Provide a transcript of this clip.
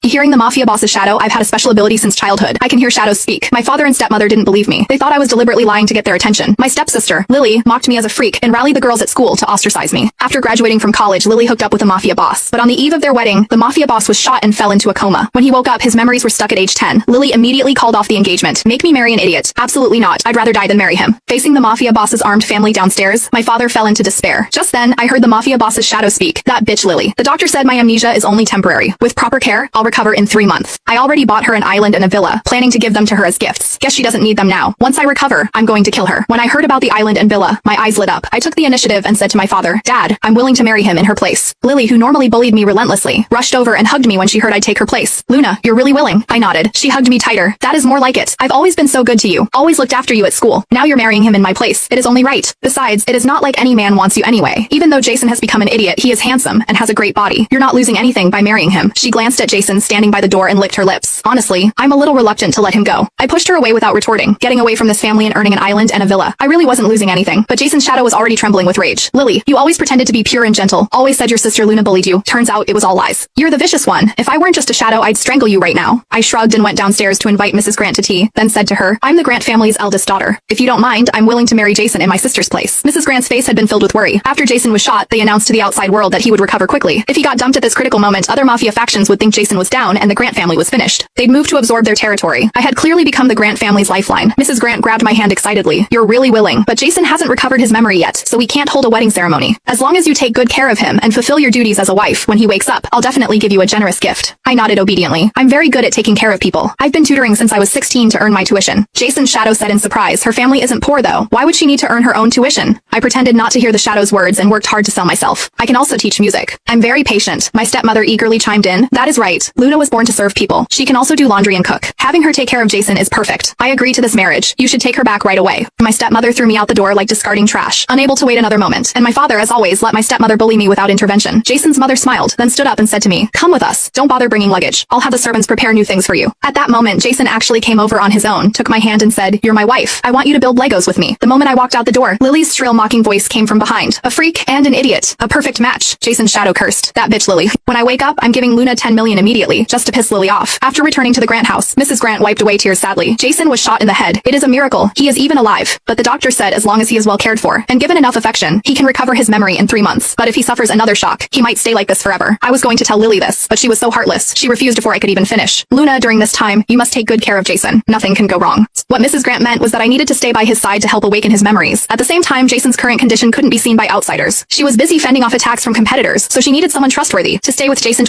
Hearing the mafia boss's shadow, I've had a special ability since childhood. I can hear shadows speak. My father and stepmother didn't believe me. They thought I was deliberately lying to get their attention. My stepsister, Lily, mocked me as a freak and rallied the girls at school to ostracize me. After graduating from college, Lily hooked up with a mafia boss. But on the eve of their wedding, the mafia boss was shot and fell into a coma. When he woke up, his memories were stuck at age 10. Lily immediately called off the engagement. Make me marry an idiot. Absolutely not. I'd rather die than marry him. Facing the mafia boss's armed family downstairs, my father fell into despair. Just then, I heard the mafia boss's shadow speak. That bitch Lily. The doctor said my amnesia is only temporary. With proper care, I'll recover in 3 months. I already bought her an island and a villa, planning to give them to her as gifts. Guess she doesn't need them now. Once I recover, I'm going to kill her. When I heard about the island and villa, my eyes lit up. I took the initiative and said to my father, Dad, I'm willing to marry him in her place. Lily, who normally bullied me relentlessly, rushed over and hugged me when she heard I'd take her place. Luna, you're really willing. I nodded. She hugged me tighter. That is more like it. I've always been so good to you. Always looked after you at school. Now you're marrying him in my place. It is only right. Besides, it is not like any man wants you anyway. Even though Jason has become an idiot, he is handsome and has a great body. You're not losing anything by marrying him. She glanced at Jason standing by the door and licked her lips. Honestly, I'm a little reluctant to let him go. I pushed her away without retorting, getting away from this family and earning an island and a villa. I really wasn't losing anything, but Jason's shadow was already trembling with rage. Lily, you always pretended to be pure and gentle. Always said your sister Luna bullied you. Turns out it was all lies. You're the vicious one. If I weren't just a shadow, I'd strangle you right now. I shrugged and went downstairs to invite Mrs. Grant to tea, then said to her, I'm the Grant family's eldest daughter. If you don't mind, I'm willing to marry Jason in my sister's place. Mrs. Grant's face had been filled with worry. After Jason was shot, they announced to the outside world that he would recover quickly. If he got dumped at this critical moment, other mafia factions would think Jason was down and the Grant family was finished. They'd move to absorb their territory. I had clearly become the Grant family's lifeline. Mrs. Grant grabbed my hand excitedly. You're really willing, but Jason hasn't recovered his memory yet, so we can't hold a wedding ceremony. As long as you take good care of him and fulfill your duties as a wife, when he wakes up, I'll definitely give you a generous gift. I nodded obediently. I'm very good at taking care of people. I've been tutoring since I was 16 to earn my tuition. Jason's shadow said in surprise, her family isn't poor though. Why would she need to earn her own tuition? I pretended not to hear the shadow's words and worked hard to sell myself. I can also teach music. I'm very patient. My stepmother eagerly chimed in. That is right. Luna was born to serve people. She can also do laundry and cook. Having her take care of Jason is perfect. I agree to this marriage. You should take her back right away. My stepmother threw me out the door like discarding trash, unable to wait another moment. And my father, as always, let my stepmother bully me without intervention. Jason's mother smiled, then stood up and said to me, come with us. Don't bother bringing luggage. I'll have the servants prepare new things for you. At that moment, Jason actually came over on his own, took my hand and said, you're my wife. I want you to build Legos with me. The moment I walked out the door, Lily's shrill mocking voice came from behind. A freak and an idiot. A perfect match. Jason's shadow cursed. That bitch Lily. When I wake up, I'm giving Luna 10 million immediately, just to piss Lily off. After returning to the Grant house, Mrs. Grant wiped away tears sadly. Jason was shot in the head. It is a miracle. He is even alive. But the doctor said as long as he is well cared for and given enough affection, he can recover his memory in 3 months. But if he suffers another shock, he might stay like this forever. I was going to tell Lily this, but she was so heartless. She refused before I could even finish. Luna, during this time, you must take good care of Jason. Nothing can go wrong. What Mrs. Grant meant was that I needed to stay by his side to help awaken his memories. At the same time, Jason's current condition couldn't be seen by outsiders. She was busy fending off attacks from competitors, so she needed someone trustworthy to stay with Jason